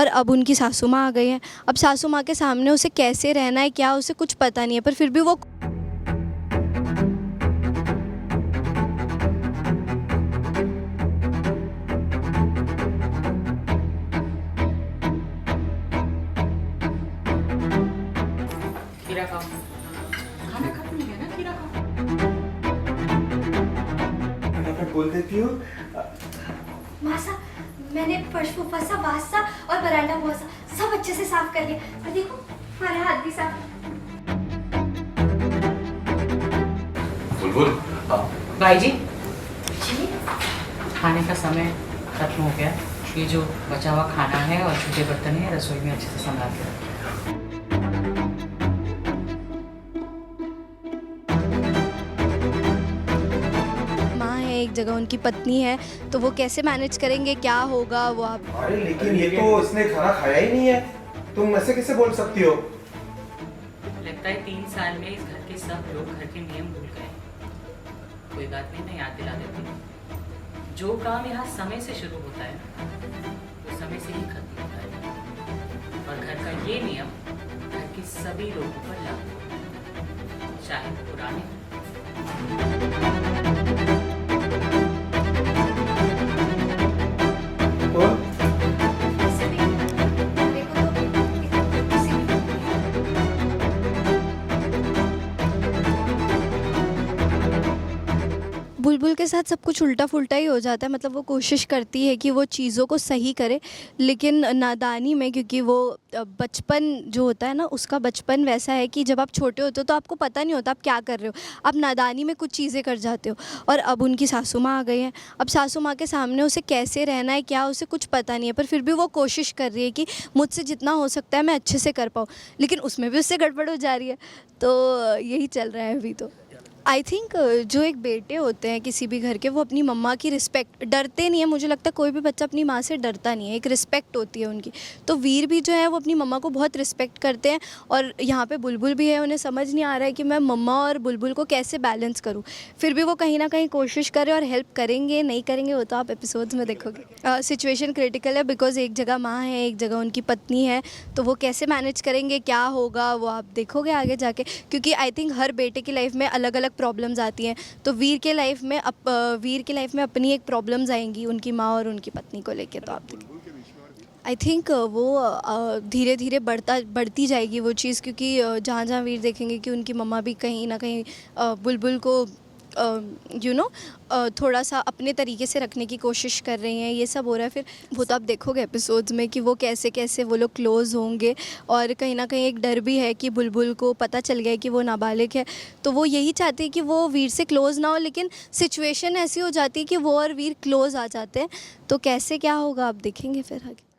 और अब उनकी सासू माँ आ गई हैं। अब सासू माँ के सामने उसे कैसे रहना है, क्या, उसे कुछ पता नहीं है, पर फिर भी वो खीरा खाओ। खाना खत्म नहीं है ना, खीरा खाओ। फटाफट बोल देती हूँ। मासा, मैंने फर्श फुफासा वासा और बरांडा मुआसा सब अच्छे से साफ कर लिया। और देखो हमारे हाथ भी साफ। बुलबुल। भाई जी, जी खाने का समय खत्म हो गया। ये जो बचा हुआ खाना है और छोटे बर्तन है रसोई में अच्छे से संभाल के रखें। माँ है, एक जगह उनकी पत्नी है, तो वो कैसे मैनेज करेंगे, क्या होगा वो आप। अरे लेकिन ये तो इसने खाना खाया ही नहीं है, तुम ऐसे कैसे बोल सकती हो? लगता है 3 साल में इस घर के सब लोग घर के नियम भूल गए। कोई बात नहीं, मैं याद दिला देती हूँ। जो काम यहाँ समय से शुरू होता है वो समय से ही खत्म होता है, और घर का ये नियम घर के सभी लोगों पर लागू होता है, चाहे पुराने कौन? वैसे भी देखो तो किसी भी बुलबुल के साथ सब कुछ उल्टा फुल्टा ही हो जाता है। मतलब वो कोशिश करती है कि वो चीज़ों को सही करे, लेकिन नादानी में, क्योंकि वो बचपन जो होता है ना, उसका बचपन वैसा है कि जब आप छोटे होते हो तो आपको पता नहीं होता आप क्या कर रहे हो, आप नादानी में कुछ चीज़ें कर जाते हो। और अब उनकी सासू माँ आ गई हैं। अब सासू माँ के सामने उसे कैसे रहना है, क्या, उसे कुछ पता नहीं है, पर फिर भी वो कोशिश कर रही है कि मुझसे जितना हो सकता है मैं अच्छे से कर पाऊँ, लेकिन उसमें भी उससे गड़बड़ हो जा रही है। तो यही चल रहा है अभी तो। आई थिंक जो एक बेटे होते हैं किसी भी घर के, वो अपनी मम्मा की रिस्पेक्ट, डरते नहीं है। मुझे लगता है कोई भी बच्चा अपनी माँ से डरता नहीं है, एक रिस्पेक्ट होती है उनकी। तो वीर भी जो है वो अपनी मम्मा को बहुत रिस्पेक्ट करते हैं, और यहाँ पे बुलबुल भी है। उन्हें समझ नहीं आ रहा है कि मैं मम्मा और बुलबुल को कैसे बैलेंस करूँ। फिर भी वो कहीं ना कहीं कोशिश करें, और हेल्प करेंगे नहीं करेंगे वो तो आप एपिसोड्स में देखोगे। सिचुएशन क्रिटिकल है, बिकॉज एक जगह माँ है, एक जगह उनकी पत्नी है, तो वो कैसे मैनेज करेंगे, क्या होगा वो आप देखोगे आगे जाके। क्योंकि आई थिंक हर बेटे की लाइफ में अलग अलग प्रॉब्लम्स आती हैं, तो वीर के लाइफ में अपनी एक प्रॉब्लम्स आएंगी उनकी माँ और उनकी पत्नी को लेके। तो आप आई थिंक वो धीरे धीरे बढ़ती जाएगी वो चीज़, क्योंकि जहाँ जहाँ वीर देखेंगे कि उनकी मम्मा भी कहीं ना कहीं बुलबुल को थोड़ा सा अपने तरीके से रखने की कोशिश कर रही हैं, ये सब हो रहा है। फिर वो तो आप देखोगे एपिसोड्स में कि वो कैसे कैसे वो लोग क्लोज़ होंगे। और कहीं ना कहीं एक डर भी है कि बुलबुल को पता चल गया है कि वो नाबालिग है, तो वो यही चाहती है कि वो वीर से क्लोज़ ना हो, लेकिन सिचुएशन ऐसी हो जाती है कि वो और वीर क्लोज़ आ जाते हैं। तो कैसे क्या होगा आप देखेंगे फिर आगे।